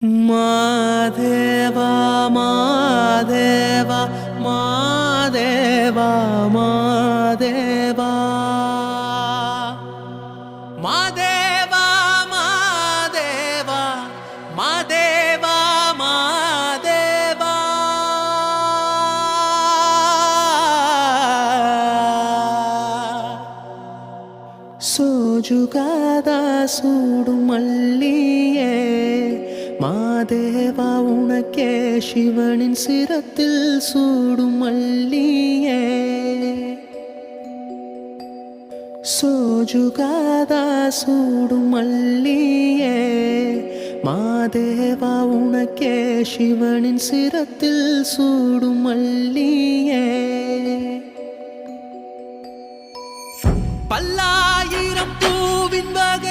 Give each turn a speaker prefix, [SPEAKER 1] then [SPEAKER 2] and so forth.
[SPEAKER 1] மாதேவா மாதேவா மாதேவா மாதேவா மாதேவா மாதேவா மாதேவா மாதேவா சோஜுகாதா சூடு மல்லியே மாதேவா உனக்கே சிவனின் சிரத்தில் சூடும் மல்லியே சோஜுகாதா சூடும் மல்லியே மாதேவா உனக்கே சிவனின் சிரத்தில் சூடும் மல்லியே பல்லாயிரம் பூவின் வகை